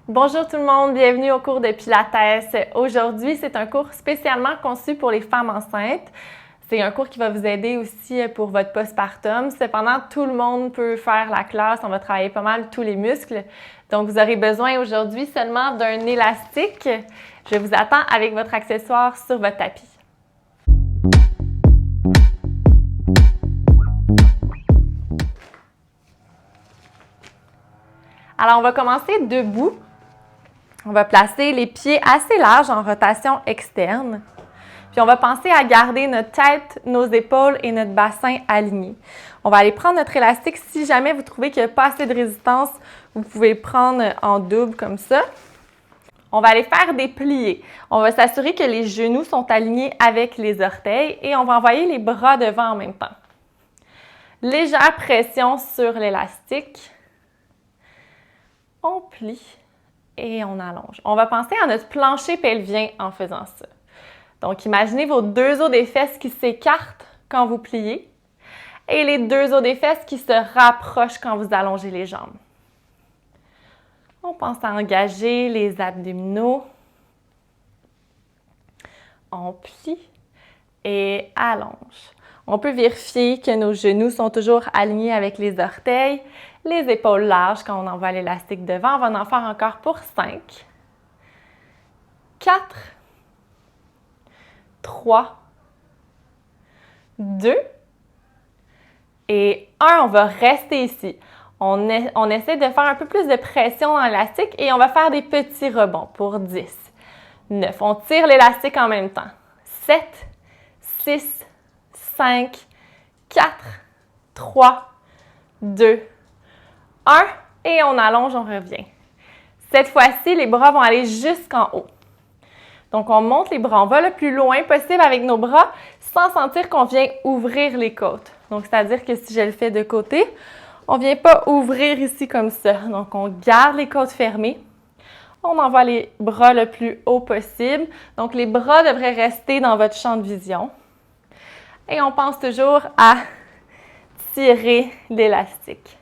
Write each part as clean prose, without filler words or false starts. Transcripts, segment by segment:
Bonjour tout le monde, bienvenue au cours de Pilates. Aujourd'hui, c'est un cours spécialement conçu pour les femmes enceintes. C'est un cours qui va vous aider aussi pour votre postpartum. Cependant, tout le monde peut faire la classe. On va travailler pas mal tous les muscles. Donc, vous aurez besoin aujourd'hui seulement d'un élastique. Je vous attends avec votre accessoire sur votre tapis. Alors, on va commencer debout. On va placer les pieds assez larges en rotation externe. Puis on va penser à garder notre tête, nos épaules et notre bassin alignés. On va aller prendre notre élastique. Si jamais vous trouvez qu'il n'y a pas assez de résistance, vous pouvez prendre en double comme ça. On va aller faire des pliés. On va s'assurer que les genoux sont alignés avec les orteils et on va envoyer les bras devant en même temps. Légère pression sur l'élastique. On plie. Et on allonge. On va penser à notre plancher pelvien en faisant ça. Donc, imaginez vos deux os des fesses qui s'écartent quand vous pliez et les deux os des fesses qui se rapprochent quand vous allongez les jambes. On pense à engager les abdominaux. On plie et allonge. On peut vérifier que nos genoux sont toujours alignés avec les orteils, les épaules larges quand on envoie l'élastique devant. On va en faire encore pour 5, 4, 3, 2 et 1. On va rester ici. On essaie de faire un peu plus de pression dans l'élastique et on va faire des petits rebonds pour 10, 9. On tire l'élastique en même temps. 7, 6, 5, 4, 3, 2, 1 et on allonge, on revient. Cette fois-ci, les bras vont aller jusqu'en haut. Donc, on monte les bras, on va le plus loin possible avec nos bras sans sentir qu'on vient ouvrir les côtes. Donc, c'est-à-dire que si je le fais de côté, on ne vient pas ouvrir ici comme ça. Donc, on garde les côtes fermées. On envoie les bras le plus haut possible. Donc, les bras devraient rester dans votre champ de vision. Et on pense toujours à tirer l'élastique.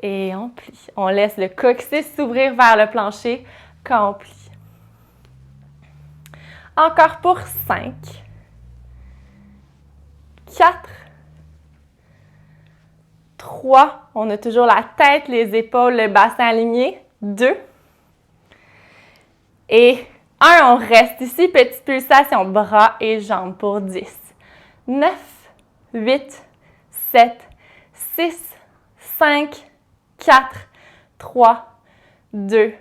Et on plie. On laisse le coccyx s'ouvrir vers le plancher quand on plie. Encore pour 5, 4, 3, on a toujours la tête, les épaules, le bassin aligné, 2, et 1, on reste ici, petite pulsation, bras et jambes pour 10, 9, 8, 7, 6, 5, 4, 3, 2,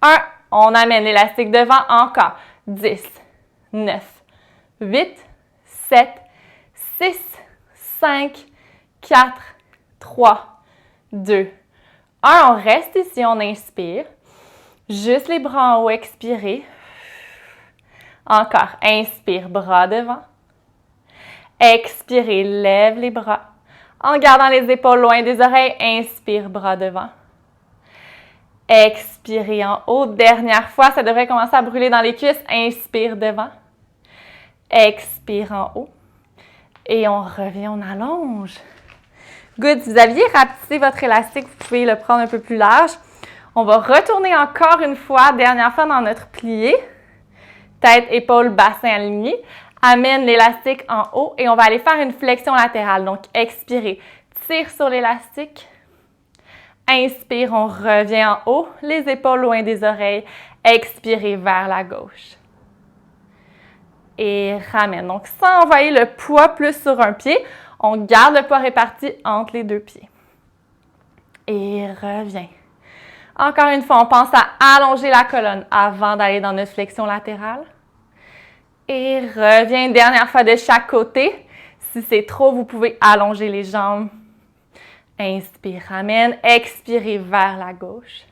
1, on amène l'élastique devant, encore, 10, 9, 8, 7, 6, 5, 4, 3, 2, 1. On reste ici, on inspire. Juste les bras en haut, expirez. Encore, inspire, bras devant. Expirez, lève les bras. En gardant les épaules loin des oreilles, inspire, bras devant. Expirez en haut. Dernière fois, ça devrait commencer à brûler dans les cuisses. Inspire devant. Expire en haut. Et on revient, on allonge. Good. Si vous aviez rapetissé votre élastique, vous pouvez le prendre un peu plus large. On va retourner encore une fois, dernière fois dans notre plié. Tête, épaules, bassin aligné. Amène l'élastique en haut et on va aller faire une flexion latérale. Donc, expirez. Tire sur l'élastique. Inspire, on revient en haut, les épaules loin des oreilles. Expirez vers la gauche. Et ramène. Donc, sans envoyer le poids plus sur un pied, on garde le poids réparti entre les deux pieds. Et revient. Encore une fois, on pense à allonger la colonne avant d'aller dans notre flexion latérale. Et revient. Dernière fois de chaque côté. Si c'est trop, vous pouvez allonger les jambes. Inspire, ramène. Expirez vers la gauche.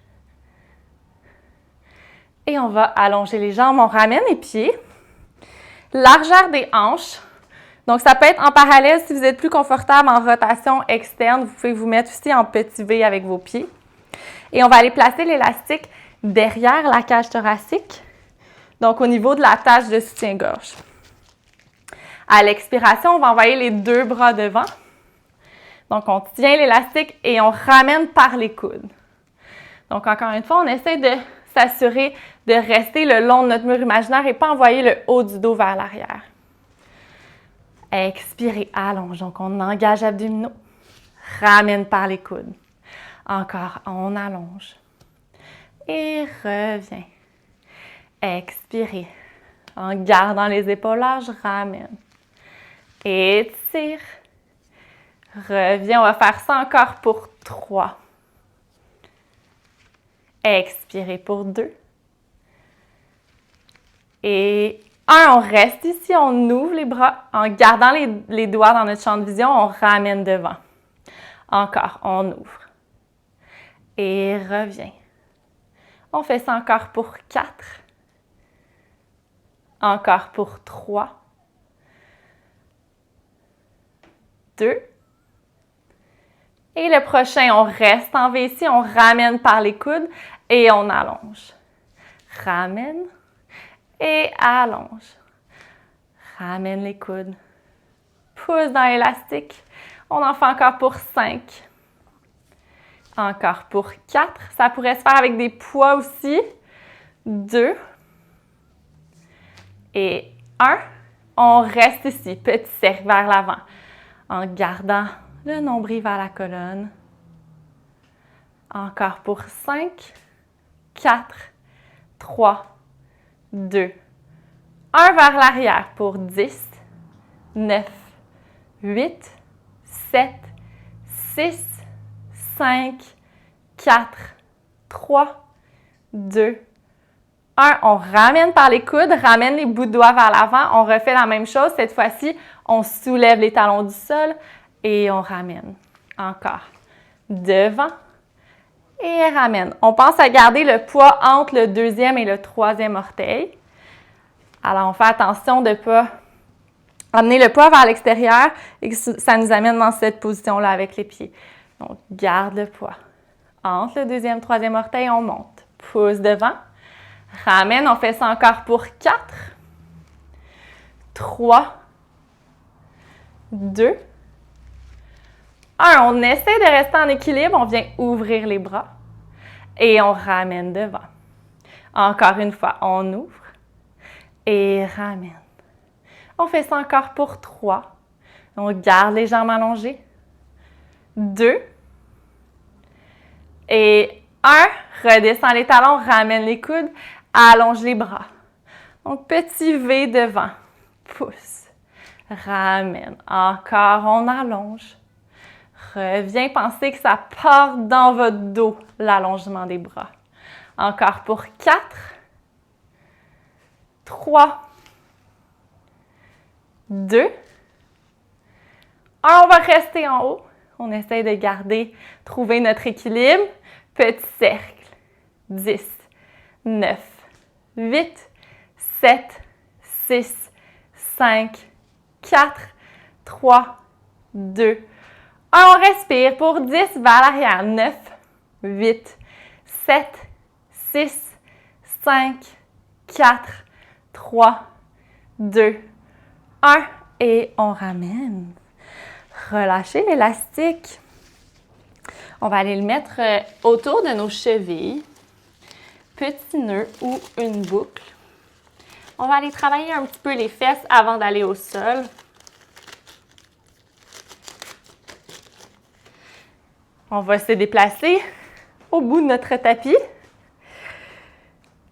Et on va allonger les jambes. On ramène les pieds. Largeur des hanches. Donc, ça peut être en parallèle. Si vous êtes plus confortable en rotation externe, vous pouvez vous mettre aussi en petit V avec vos pieds. Et on va aller placer l'élastique derrière la cage thoracique. Donc, au niveau de la tâche de soutien-gorge. À l'expiration, on va envoyer les deux bras devant. Donc, on tient l'élastique et on ramène par les coudes. Donc, encore une fois, on essaie de s'assurer de rester le long de notre mur imaginaire et pas envoyer le haut du dos vers l'arrière. Expirez, allonge. Donc, on engage abdominaux. Ramène par les coudes. Encore, on allonge. Et reviens. Expirez. En gardant les épaules larges, ramène. Étire. Reviens, on va faire ça encore pour 3. Expirez pour 2. Et 1, on reste ici, on ouvre les bras. En gardant les doigts dans notre champ de vision, on ramène devant. Encore, on ouvre. Et reviens. On fait ça encore pour 4. Encore pour 3. 2. Et le prochain, on reste en V ici, on ramène par les coudes et on allonge. Ramène et allonge. Ramène les coudes. Pousse dans l'élastique. On en fait encore pour 5. Encore pour 4. Ça pourrait se faire avec des poids aussi. 2. Et 1. On reste ici. Petit cercle vers l'avant. En gardant le nombril vers la colonne. Encore pour 5. 4. 3. 2. 1 vers l'arrière pour 10. 9. 8. 7. 6. 5, 4, 3, 2, 1. On ramène par les coudes, ramène les bouts de doigts vers l'avant. On refait la même chose. Cette fois-ci, on soulève les talons du sol et on ramène. Encore. Devant et ramène. On pense à garder le poids entre le 2e et le 3e orteil. Alors, on fait attention de ne pas amener le poids vers l'extérieur et que ça nous amène dans cette position-là avec les pieds. Donc, garde le poids. Entre le 2e et 3e orteil, on monte. Pousse devant. Ramène, on fait ça encore pour 4. 3. 2. 1. On essaie de rester en équilibre. On vient ouvrir les bras. Et on ramène devant. Encore une fois, on ouvre. Et ramène. On fait ça encore pour 3. On garde les jambes allongées. 2. Et 1. Redescend les talons, ramène les coudes, allonge les bras. Donc, petit V devant. Pousse. Ramène. Encore, on allonge. Reviens, pensez que ça part dans votre dos, l'allongement des bras. Encore pour 4. 3. 2. 1. On va rester en haut. On essaie de garder, trouver notre équilibre. Petit cercle. 10, 9, 8, 7, 6, 5, 4, 3, 2, 1. On respire pour 10 vers l'arrière. 9, 8, 7, 6, 5, 4, 3, 2, 1. Et on ramène. Relâchez l'élastique. On va aller le mettre autour de nos chevilles. Petit nœud ou une boucle. On va aller travailler un petit peu les fesses avant d'aller au sol. On va se déplacer au bout de notre tapis.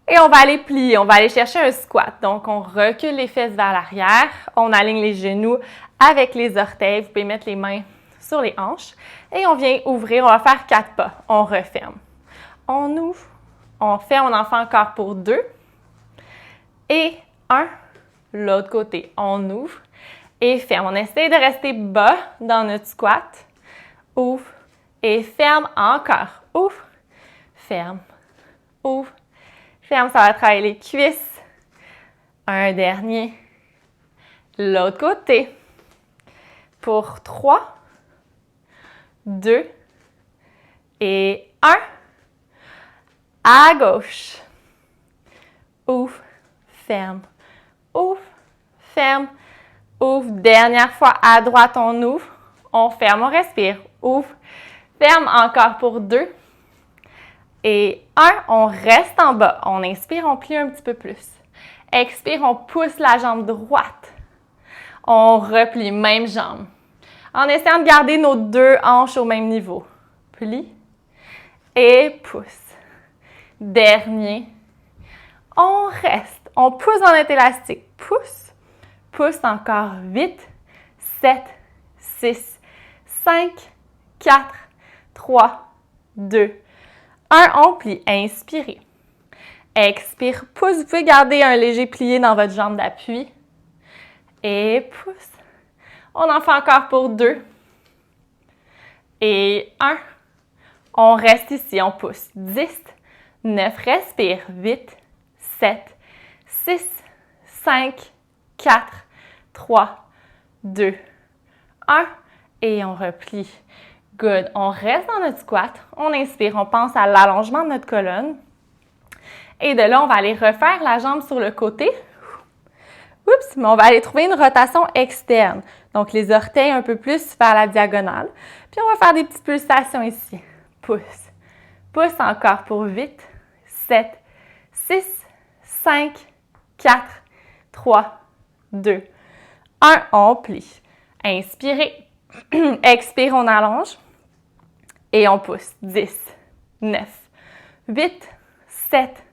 Et on va aller plier, on va aller chercher un squat. Donc, on recule les fesses vers l'arrière. On aligne les genoux avec les orteils. Vous pouvez mettre les mains sur les hanches. Et on vient ouvrir, on va faire 4 pas. On referme. On ouvre, on ferme, on en fait encore pour 2. Et 1. L'autre côté, on ouvre et ferme. On essaie de rester bas dans notre squat. Ouvre et ferme encore. Ouvre, ferme, ouvre. Ferme, ça va travailler les cuisses. Un dernier. L'autre côté. Pour 3, 2 et 1. À gauche. Ouvre, ferme, ouvre, ferme, ouvre. Dernière fois, à droite, on ouvre. On ferme, on respire. Ouvre, ferme encore pour 2. Et 1, on reste en bas. On inspire, on plie un petit peu plus. Expire, on pousse la jambe droite. On replie, même jambe. En essayant de garder nos 2 hanches au même niveau. Plie et pousse. Dernier. On reste. On pousse dans notre élastique. Pousse. Pousse encore. 8, 7, 6, 5, 4, 3, 2, 1. On plie. Inspirez. Expire. Pousse. Vous pouvez garder un léger plié dans votre jambe d'appui. Et pousse. On en fait encore pour 2. Et 1. On reste ici. On pousse. 10, 9. Respire. 8, 7, 6, 5, 4, 3, 2, 1. Et on replie. Good. On reste dans notre squat. On inspire. On pense à l'allongement de notre colonne. Et de là, on va aller refaire la jambe sur le côté. Oups, mais on va aller trouver une rotation externe. Donc, les orteils un peu plus vers la diagonale. Puis, on va faire des petites pulsations ici. Pousse. Pousse encore pour 8, 7, 6, 5, 4, 3, 2, 1. On plie. Inspirez. Expire, on allonge. Et on pousse. 10, 9, 8, 7,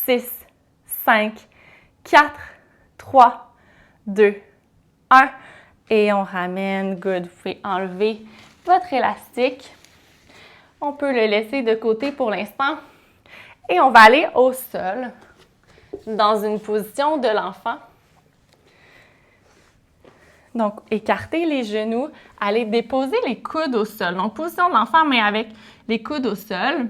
6, 5, 4, 3, 2, 1. Et on ramène. Good. Vous pouvez enlever votre élastique. On peut le laisser de côté pour l'instant. Et on va aller au sol, dans une position de l'enfant. Donc, écartez les genoux. Allez déposer les coudes au sol. Donc, position de l'enfant, mais avec les coudes au sol.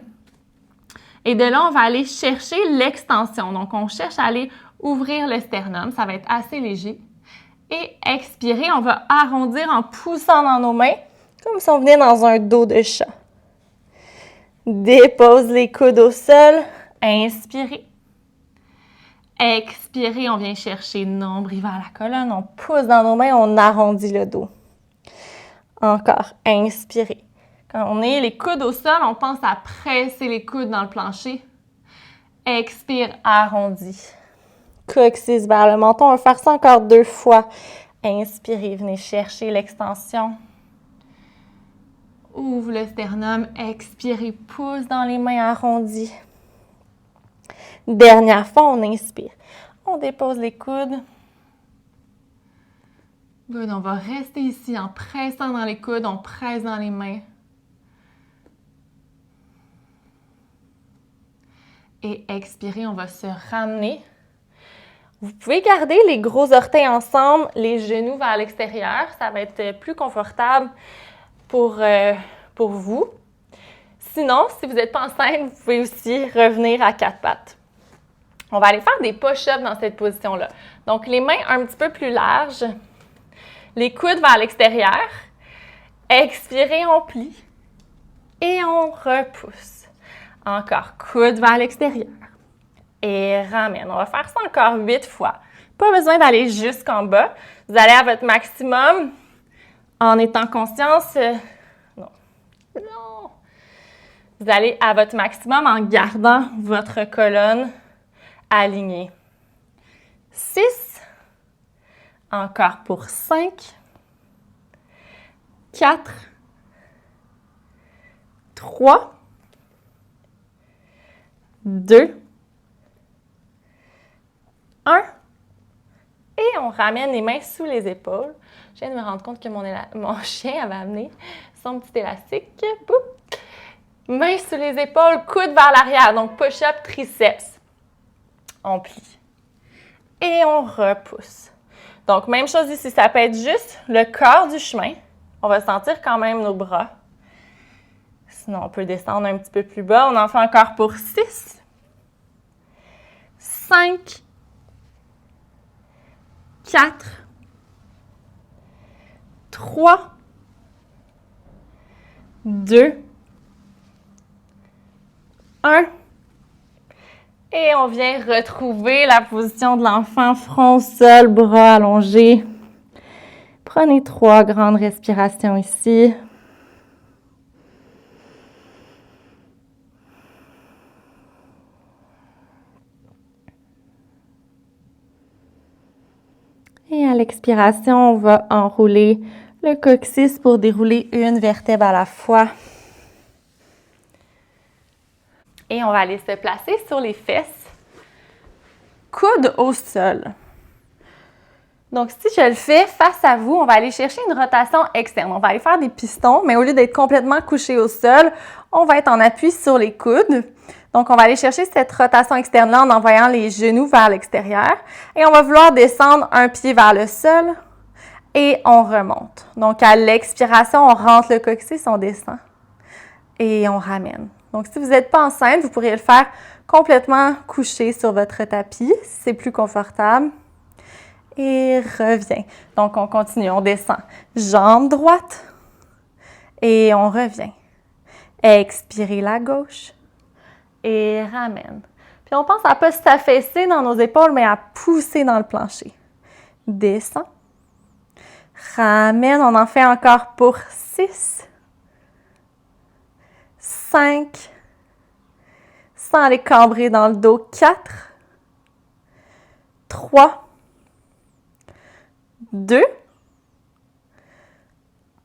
Et de là, on va aller chercher l'extension. Donc, on cherche à aller ouvrir le sternum. Ça va être assez léger. Et expirer, on va arrondir en poussant dans nos mains, comme si on venait dans un dos de chat. Dépose les coudes au sol. Inspirez. Expirez, on vient chercher nombril vers la colonne. On pousse dans nos mains, on arrondit le dos. Encore. Inspirez. Quand on est les coudes au sol, on pense à presser les coudes dans le plancher. Expire, arrondi. Coccyx vers le menton. On va faire ça encore 2 fois. Inspirez, venez chercher l'extension. Ouvre le sternum. Expirez, pousse dans les mains arrondies. Dernière fois, on inspire. On dépose les coudes. Good, on va rester ici en pressant dans les coudes. On presse dans les mains. Et expirer, on va se ramener. Vous pouvez garder les gros orteils ensemble, les genoux vers l'extérieur. Ça va être plus confortable pour vous. Sinon, si vous n'êtes pas enceinte, vous pouvez aussi revenir à 4 pattes. On va aller faire des push-ups dans cette position-là. Donc, les mains un petit peu plus larges, les coudes vers l'extérieur. Expirez, on plie et on repousse. Encore, coude vers l'extérieur. Et ramène. On va faire ça encore 8 fois. Pas besoin d'aller jusqu'en bas. Vous allez à votre maximum en étant conscience. Non. Vous allez à votre maximum en gardant votre colonne alignée. 6. Encore pour 5. 4. 3. 2. 1. Et on ramène les mains sous les épaules. Je viens de me rendre compte que mon chien avait amené son petit élastique. Boum. Mains sous les épaules, coude vers l'arrière. Donc, push-up, triceps. On plie. Et on repousse. Donc, même chose ici. Ça peut être juste le corps du chemin. On va sentir quand même nos bras. Sinon, on peut descendre un petit peu plus bas. On en fait encore pour 6. 5. 4, 3, 2, 1. Et on vient retrouver la position de l'enfant, front au sol, bras allongés. Prenez 3 grandes respirations ici. Expiration, on va enrouler le coccyx pour dérouler une vertèbre à la fois. Et on va aller se placer sur les fesses, coude au sol. Donc, si je le fais face à vous, on va aller chercher une rotation externe. On va aller faire des pistons, mais au lieu d'être complètement couché au sol, on va être en appui sur les coudes. Donc, on va aller chercher cette rotation externe-là en envoyant les genoux vers l'extérieur. Et on va vouloir descendre un pied vers le sol et on remonte. Donc, à l'expiration, on rentre le coccyx, on descend et on ramène. Donc, si vous n'êtes pas enceinte, vous pourriez le faire complètement couché sur votre tapis, si c'est plus confortable. Et revient. Donc, on continue, on descend. Jambe droite et on revient. Expirez la gauche et ramène. Puis, on pense à ne pas s'affaisser dans nos épaules, mais à pousser dans le plancher. Descend. Ramène, on en fait encore pour 6. 5. Sans les cambrer dans le dos. 4. 3. 2,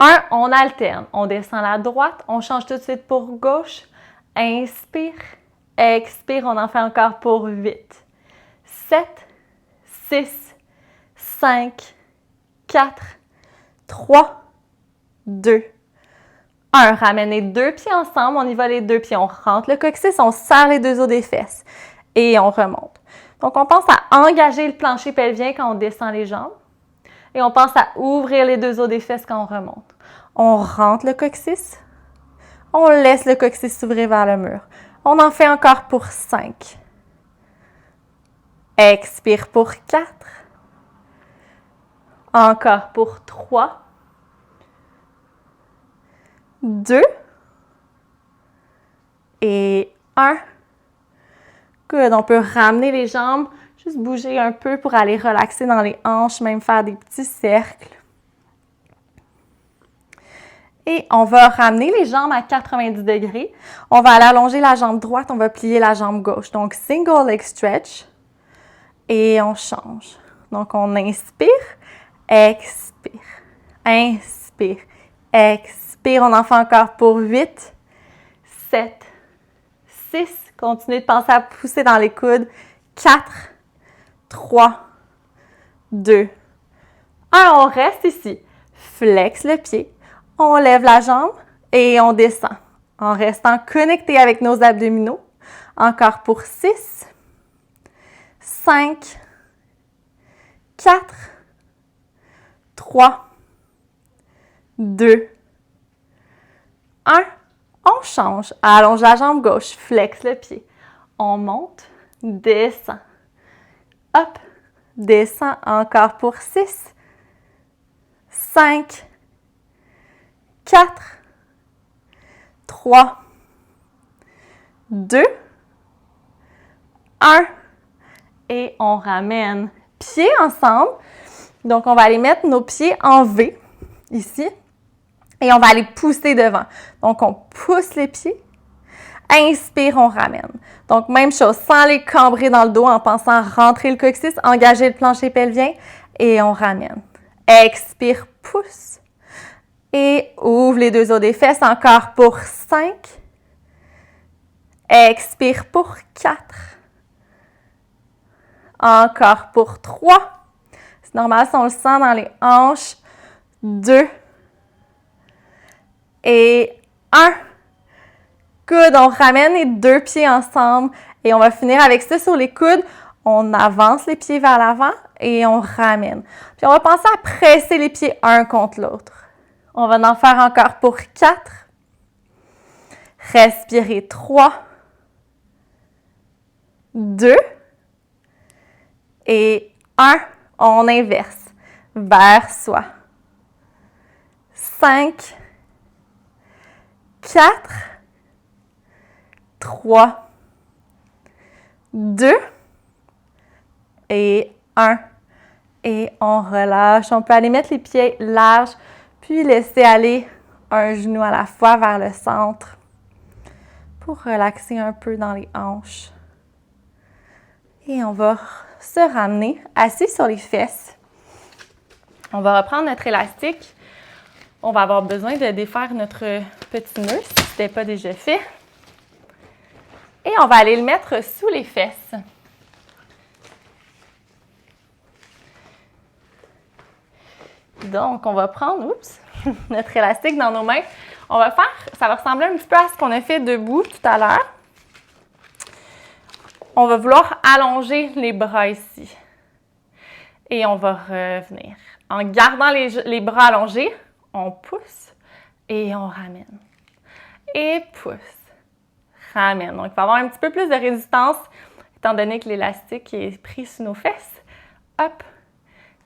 1, on alterne. On descend la droite, on change tout de suite pour gauche. Inspire, expire, on en fait encore pour 8, 7, 6, 5, 4, 3, 2, 1. Ramenez 2 pieds ensemble, on y va les 2 pieds. On rentre le coccyx, on serre les 2 os des fesses et on remonte. Donc, on pense à engager le plancher pelvien quand on descend les jambes. Et on pense à ouvrir les 2 os des fesses quand on remonte. On rentre le coccyx. On laisse le coccyx s'ouvrir vers le mur. On en fait encore pour 5. Expire pour 4. Encore pour 3. 2. Et 1. Good. On peut ramener les jambes. Juste bouger un peu pour aller relaxer dans les hanches, même faire des petits cercles. Et on va ramener les jambes à 90 degrés. On va aller allonger la jambe droite, on va plier la jambe gauche. Donc, single leg stretch. Et on change. Donc, on inspire, expire, inspire, expire. On en fait encore pour 8, 7, 6. Continuez de penser à pousser dans les coudes. 4, 3, 2, 1. On reste ici. Flex le pied. On lève la jambe et on descend en restant connecté avec nos abdominaux. Encore pour 6, 5, 4, 3, 2, 1. On change. Allonge la jambe gauche. Flex le pied. On monte, descend. Hop, descend encore pour 6, 5, 4, 3, 2, 1. Et on ramène pieds ensemble. Donc, on va aller mettre nos pieds en V, ici. Et on va aller pousser devant. Donc, on pousse les pieds. Inspire, on ramène. Donc, même chose, sans les cambrer dans le dos en pensant rentrer le coccyx, engager le plancher pelvien et on ramène. Expire, pousse. Et ouvre les 2 os des fesses encore pour 5. Expire pour 4. Encore pour 3. C'est normal si on le sent dans les hanches. 2. Et 1. Good. On ramène les 2 pieds ensemble et on va finir avec ça sur les coudes. On avance les pieds vers l'avant et on ramène. Puis on va penser à presser les pieds un contre l'autre. On va en faire encore pour 4. Respirez 3, 2 et 1. On inverse vers soi. 5, 4, 3, 2 et 1. Et on relâche. On peut aller mettre les pieds larges, puis laisser aller un genou à la fois vers le centre pour relaxer un peu dans les hanches. Et on va se ramener assis sur les fesses. On va reprendre notre élastique. On va avoir besoin de défaire notre petit nœud si ce n'était pas déjà fait. Et on va aller le mettre sous les fesses. Donc, on va prendre notre élastique dans nos mains. On va faire, ça va ressembler un petit peu à ce qu'on a fait debout tout à l'heure. On va vouloir allonger les bras ici. Et on va revenir. En gardant les bras allongés, on pousse et on ramène. Et pousse, ramène. Donc, il va y avoir un petit peu plus de résistance, étant donné que l'élastique est pris sous nos fesses. Hop,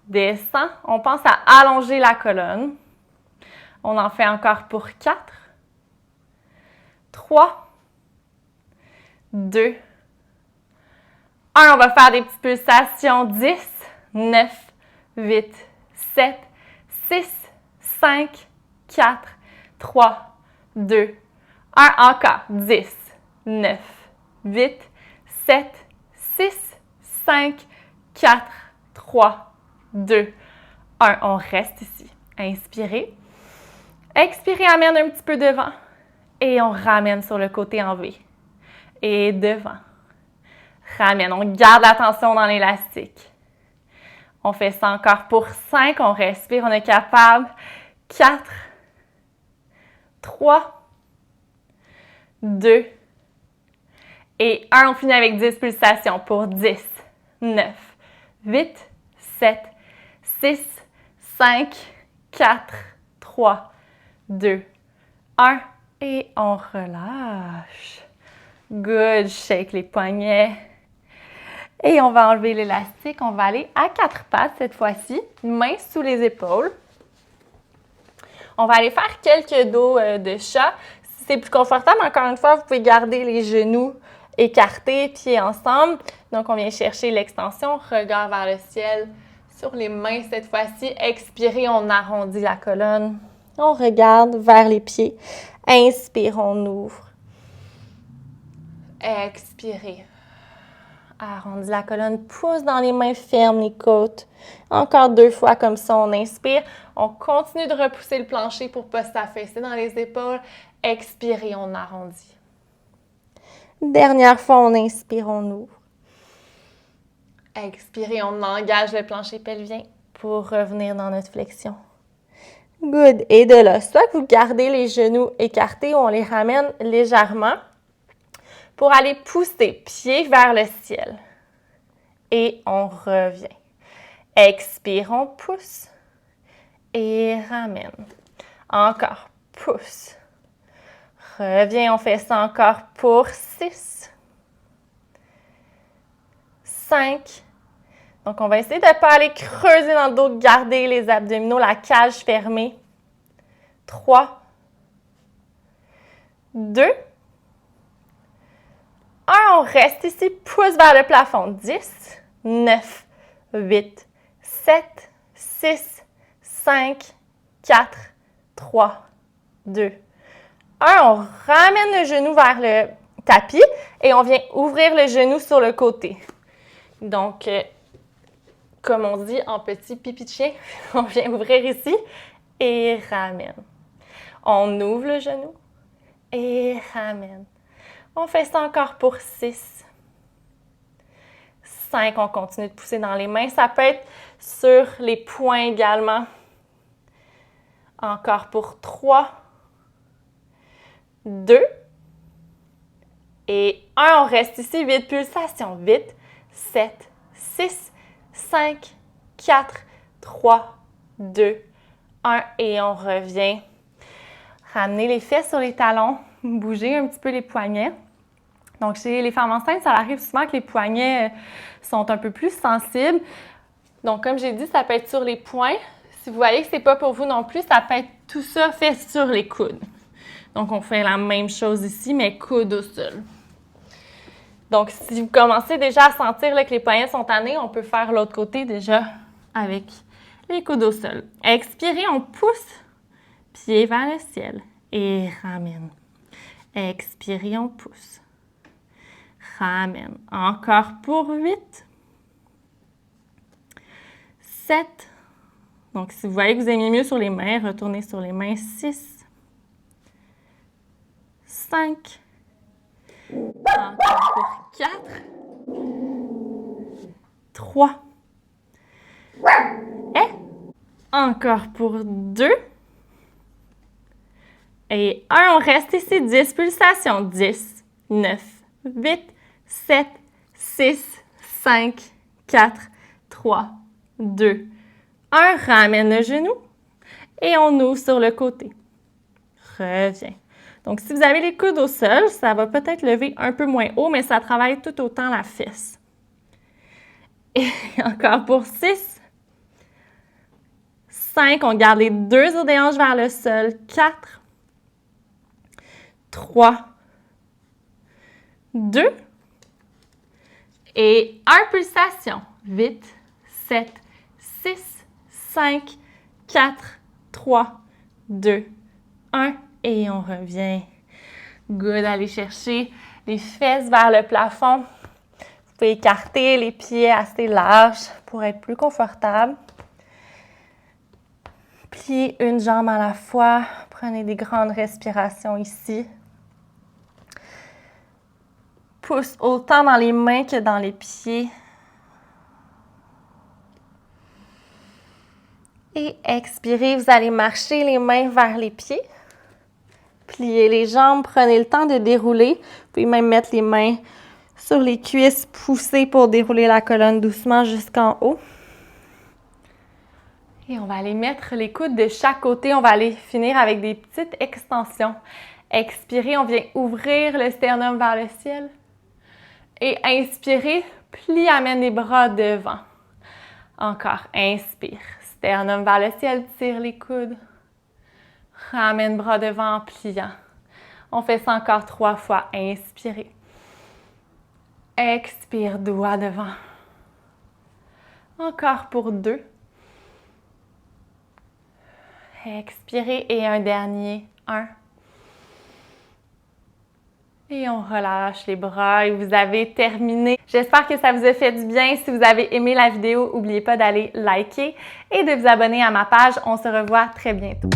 descend. On pense à allonger la colonne. On en fait encore pour 4, 3, 2, 1. On va faire des petites pulsations. 10, 9, 8, 7, 6, 5, 4, 3, 2, 1. Encore. 10, 9, 8, 7, 6, 5, 4, 3, 2, 1. On reste ici. Inspirez. Expirez, amène un petit peu devant. Et on ramène sur le côté en V. Et devant. Ramène. On garde la tension dans l'élastique. On fait ça encore pour 5. On respire. On est capable. 4, 3, 2 et 1. On finit avec 10 pulsations pour 10, 9, 8, 7, 6, 5, 4, 3, 2, 1. Et on relâche. Good. Shake les poignets. Et on va enlever l'élastique. On va aller à 4 pattes cette fois-ci. Mains sous les épaules. On va aller faire quelques dos de chat. Si c'est plus confortable, encore une fois, vous pouvez garder les genoux écartés, pieds ensemble. Donc, on vient chercher l'extension, regard vers le ciel. Sur les mains cette fois-ci, expirez, on arrondit la colonne. On regarde vers les pieds. Inspire, on ouvre. Expirez. Arrondis la colonne, pousse dans les mains, ferme les côtes. Encore 2 fois comme ça, on inspire. On continue de repousser le plancher pour ne pas s'affaisser dans les épaules. Expirez, on arrondit. Dernière fois, on inspire, on ouvre. Expirez, on engage le plancher pelvien pour revenir dans notre flexion. Good. Et de là, soit que vous gardez les genoux écartés ou on les ramène légèrement pour aller pousser, pied vers le ciel. Et on revient. Expire, on pousse et ramène. Encore, pousse. Reviens, on fait ça encore pour 6, 5. Donc, on va essayer de ne pas aller creuser dans le dos, garder les abdominaux, la cage fermée. 3, 2, 1. On reste ici, pousse vers le plafond. 10, 9, 8, 7, 6, 5, 4, 3, 2, 1. On ramène le genou vers le tapis et on vient ouvrir le genou sur le côté. Donc, comme on dit en petit pipi de chien, on vient ouvrir ici et ramène. On ouvre le genou et ramène. On fait ça encore pour 6. 5, on continue de pousser dans les mains. Ça peut être sur les poings également. Encore pour 3, 2 et 1. On reste ici, 8 pulsations. 8, 7, 6, 5, 4, 3, 2, 1. Et on revient. Ramenez les fesses sur les talons. Bougez un petit peu les poignets. Donc, chez les femmes enceintes, ça arrive souvent que les poignets sont un peu plus sensibles. Donc, comme j'ai dit, ça peut être sur les poings. Si vous voyez que ce n'est pas pour vous non plus, ça peut être tout ça fait sur les coudes. Donc, on fait la même chose ici, mais coude au sol. Donc, si vous commencez déjà à sentir là, que les poignets sont tannés, on peut faire l'autre côté déjà avec les coudes au sol. Expirez, on pousse, pied vers le ciel et ramène. Expirez, on pousse. Ramène. Encore pour 8, 7, Donc, si vous voyez que vous aimez mieux sur les mains, retournez sur les mains. 6, 5, encore pour 4, 3, et encore pour 2, et 1. On reste ici, 10 pulsations. 10, 9, 8, 7, 6, 5, 4, 3, 2, 1. Ramène le genou et on ouvre sur le côté. Reviens. Donc, si vous avez les coudes au sol, ça va peut-être lever un peu moins haut, mais ça travaille tout autant la fesse. Et encore pour 6, 5, on garde les 2 os des hanches vers le sol. 4, 3, 2, et 1. Pulsation. 8, 7, 6, 5, 4, 3, 2, 1. Et on revient. Good. Allez chercher les fesses vers le plafond. Vous pouvez écarter les pieds assez larges pour être plus confortable. Pliez une jambe à la fois. Prenez des grandes respirations ici. Pousse autant dans les mains que dans les pieds. Et expirez, vous allez marcher les mains vers les pieds. Pliez les jambes, prenez le temps de dérouler. Vous pouvez même mettre les mains sur les cuisses, pousser pour dérouler la colonne doucement jusqu'en haut. Et on va aller mettre les coudes de chaque côté. On va aller finir avec des petites extensions. Expirez, on vient ouvrir le sternum vers le ciel. Et inspirez, plie, amène les bras devant. Encore, inspire. Sternum vers le ciel, tire les coudes. Ramène bras devant en pliant. On fait ça encore 3 fois. Inspirez. Expire, doigt devant. Encore pour 2. Expirez et un dernier. 1. Et on relâche les bras et vous avez terminé. J'espère que ça vous a fait du bien. Si vous avez aimé la vidéo, n'oubliez pas d'aller liker et de vous abonner à ma page. On se revoit très bientôt.